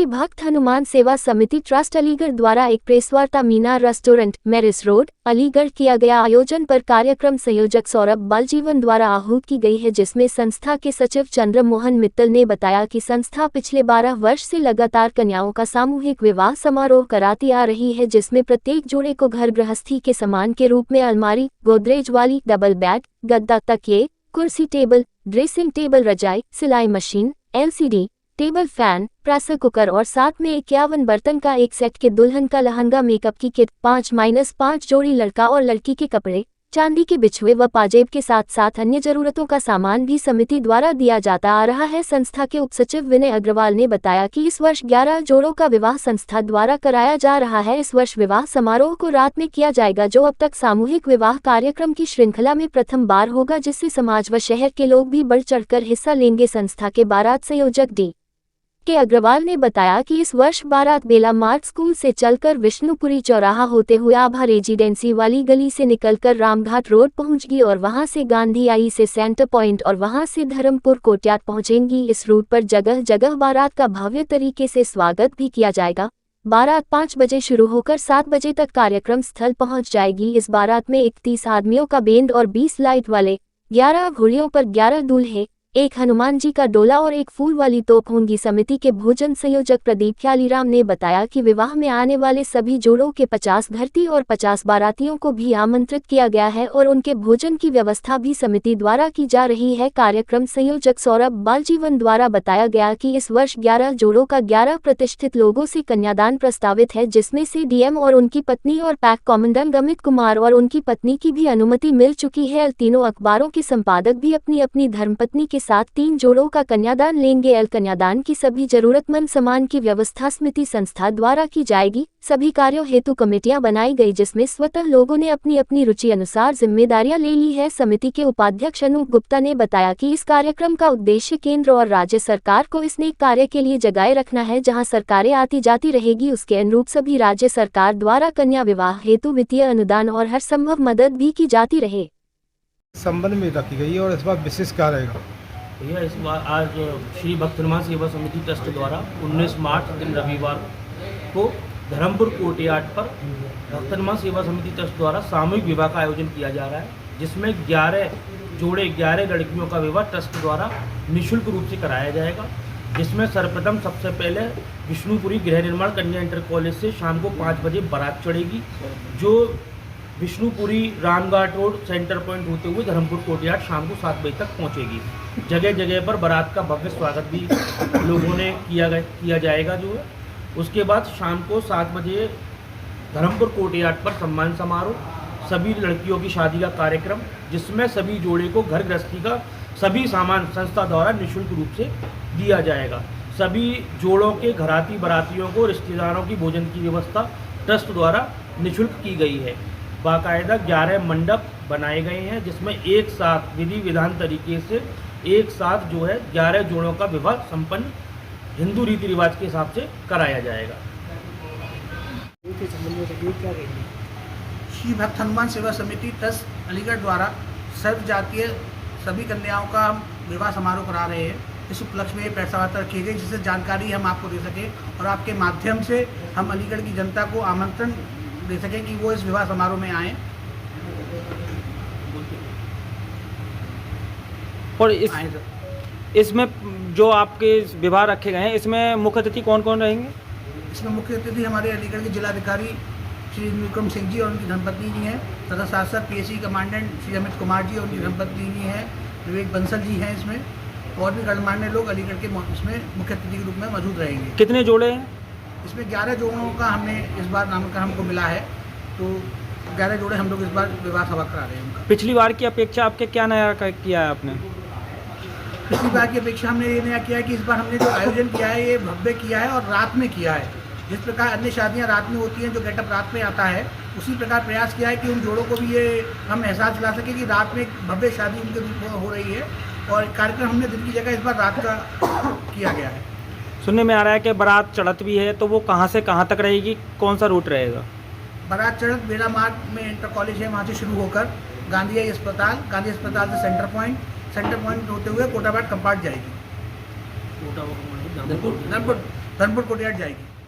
भक्त हनुमान सेवा समिति ट्रस्ट अलीगढ़ द्वारा एक प्रेसवार्ता मीनार रेस्टोरेंट मैरिस रोड अलीगढ़ किया गया आयोजन पर कार्यक्रम संयोजक सौरभ बालजीवन द्वारा आहूत की गई है, जिसमें संस्था के सचिव चंद्र मोहन मित्तल ने बताया कि संस्था पिछले 12 वर्ष से लगातार कन्याओं का सामूहिक विवाह समारोह कराती आ रही है, जिसमें प्रत्येक जोड़े को घर गृहस्थी के सामान के रूप में अलमारी, गोदरेज वाली डबल बेड, गद्दा, तकिए, कुर्सी, टेबल, ड्रेसिंग टेबल, रजाई, सिलाई machine, LCD table fan, pressure cooker और साथ में 51 बर्तन का एक सेट के दुल्हन का लहंगा, मेकअप की किट, 5-5 जोड़ी लड़का और लड़की के कपड़े, चांदी के बिछुए व पाजेब के साथ साथ अन्य जरूरतों का सामान भी समिति द्वारा दिया जाता आ रहा है। संस्था के उपसचिव विनय अग्रवाल ने बताया कि इस वर्ष 11 जोड़ों का विवाह संस्था द्वारा कराया जा रहा है। इस वर्ष विवाह समारोह को रात में किया जाएगा, जो अब तक सामूहिक विवाह कार्यक्रम की श्रृंखला में प्रथम बार होगा, जिससे समाज व शहर के लोग भी बढ़ चढ़कर हिस्सा लेंगे। संस्था के बारात संयोजक D के अग्रवाल ने बताया कि इस वर्ष बारात बेला मार्ग स्कूल से चलकर विष्णुपुरी चौराहा होते हुए आभा रेजिडेंसी वाली गली से निकलकर रामघाट रोड पहुंचगी और वहां से गांधी आई से सेंटर पॉइंट और वहां से धर्मपुर कोटयात पहुंचेंगी। इस रूट पर जगह जगह बारात का भव्य तरीके से स्वागत भी किया जाएगा। बारात 5 बजे शुरू होकर 7 बजे तक कार्यक्रम स्थल पहुंच जाएगी। इस बारात में 31 आदमियों का बैंड और 20 लाइट वाले, 11 घोड़ियों पर 11 दूल्हे, 1 हनुमान जी का डोला और 1 फूल वाली तोप होंगी। समिति के भोजन संयोजक प्रदीप ख्यालीराम ने बताया कि विवाह में आने वाले सभी जोड़ों के 50 घरती और 50 बारातियों को भी आमंत्रित किया गया है और उनके भोजन की व्यवस्था भी समिति द्वारा की जा रही है। कार्यक्रम संयोजक सौरभ बालजीवन द्वारा बताया गया कि इस वर्ष 11 जोड़ों का 11 प्रतिष्ठित लोगों से कन्यादान प्रस्तावित है, जिसमें से DM और उनकी पत्नी और पैक कमांडेंट अमित कुमार और उनकी पत्नी की भी अनुमति मिल चुकी है। तीनों अखबारों के संपादक भी अपनी अपनी धर्मपत्नी के साथ 3 जोड़ों का कन्यादान लेंगे। कन्यादान की सभी जरूरतमंद सामान की व्यवस्था समिति संस्था द्वारा की जाएगी। सभी कार्यों हेतु कमेटियां बनाई गई, जिसमें स्वतः लोगों ने अपनी अपनी रुचि अनुसार जिम्मेदारियां ले ली है। समिति के उपाध्यक्ष अनूप गुप्ता ने बताया कि इस कार्यक्रम का उद्देश्य केंद्र और राज्य सरकार को इस नेक कार्य के लिए जगाए रखना है। जहां सरकारें आती जाती रहेगी, उसके अनुरूप सभी राज्य सरकार द्वारा कन्या विवाह हेतु वित्तीय अनुदान और हर संभव मदद भी की जाती रहे। संबंध में रखी गई है और इस बार विशेष क्या रहेगा? भैया इस बार आज श्री भक्त हनुमान सेवा समिति ट्रस्ट द्वारा 19 मार्च दिन रविवार को धर्मपुर कोटयाट पर भक्त हनुमान सेवा समिति ट्रस्ट द्वारा सामूहिक विवाह का आयोजन किया जा रहा है, जिसमें 11 जोड़े 11 लड़कियों का विवाह ट्रस्ट द्वारा निःशुल्क रूप से कराया जाएगा। जिसमें सर्वप्रथम सबसे पहले विष्णुपुरी गृह निर्माण कन्या इंटर कॉलेज से शाम को 5 बजे बारात चढ़ेगी, जो Vishnupuri Ramghat road centre point होते हुए धर्मपुर कोटयाट शाम को 7 बजे तक पहुंचेगी। जगह जगह पर बारात का भव्य स्वागत भी लोगों ने किया जाएगा जो है। उसके बाद शाम को 7 बजे धर्मपुर कोटयाट पर सम्मान समारोह, सभी लड़कियों की शादी का कार्यक्रम, जिसमें सभी जोड़े को घर गृहस्थी का सभी सामान संस्था द्वारा निःशुल्क रूप से दिया जाएगा। सभी जोड़ों के घराती बारातियों को रिश्तेदारों की भोजन की व्यवस्था ट्रस्ट द्वारा निःशुल्क की गई है। बाकायदा 11 मंडप बनाए गए हैं, जिसमें एक साथ विधि विधान तरीके से एक साथ जो है 11 जोड़ों का विवाह संपन्न हिंदू रीति रिवाज के हिसाब से कराया जाएगा। श्री भक्त हनुमान सेवा समिति ट्रस्ट अलीगढ़ द्वारा सर्व जातीय सभी कन्याओं का विवाह समारोह करा रहे हैं। इस उपलक्ष्य में प्रेस वार्ता रखी गई, जिससे जानकारी हम आपको दे सकें और आपके माध्यम से हम अलीगढ़ की जनता को आमंत्रण दे सकें कि वो इस विवाह समारोह में आएँ। और इसमें जो आपके विवाह रखे गए हैं, इसमें मुख्य अतिथि कौन कौन रहेंगे? इसमें मुख्य अतिथि हमारे अलीगढ़ के जिलाधिकारी श्री विक्रम सिंह जी और उनकी धर्मपत्नी जी हैं, तथा साथ साथ PSC कमांडेंट श्री अमित कुमार जी और उनकी धर्मपत्नी जी हैं, विवेक बंसल जी हैं। इसमें और भी गणमान्य लोग अलीगढ़ के इसमें मुख्य अतिथि के रूप में मौजूद रहेंगे। कितने जोड़े हैं? इसमें 11 जोड़ों का हमने इस बार नामांकन हमको मिला है, तो 11 जोड़े हम लोग इस बार विवाह सभा करा रहे हैं उनका। पिछली बार की अपेक्षा आपके क्या नया किया है आपने? पिछली बार की अपेक्षा हमने ये नया किया है कि इस बार हमने जो आयोजन किया है ये भव्य किया है और रात में किया है। जिस प्रकार अन्य शादियां रात में होती हैं, जो गेटअप रात में आता है, उसी प्रकार प्रयास किया है कि उन जोड़ों को भी ये हम एहसास दिला सकें कि रात में एक भव्य शादी उनके रूप में हो रही है। और कार्यक्रम हमने दिन की जगह इस बार रात का किया गया है। सुनने में आ रहा है कि बारात चढ़त भी है, तो वो कहाँ से कहाँ तक रहेगी, कौन सा रूट रहेगा? बारात चढ़त बेला मार्ग में इंटर कॉलेज है, वहाँ से शुरू होकर गांधी अस्पताल, गांधी अस्पताल से सेंटर पॉइंट होते हुए कोटाबाट कंपार्ट जाएगी। धर्मपुर धर्मपुर कोटियाट जाएगी।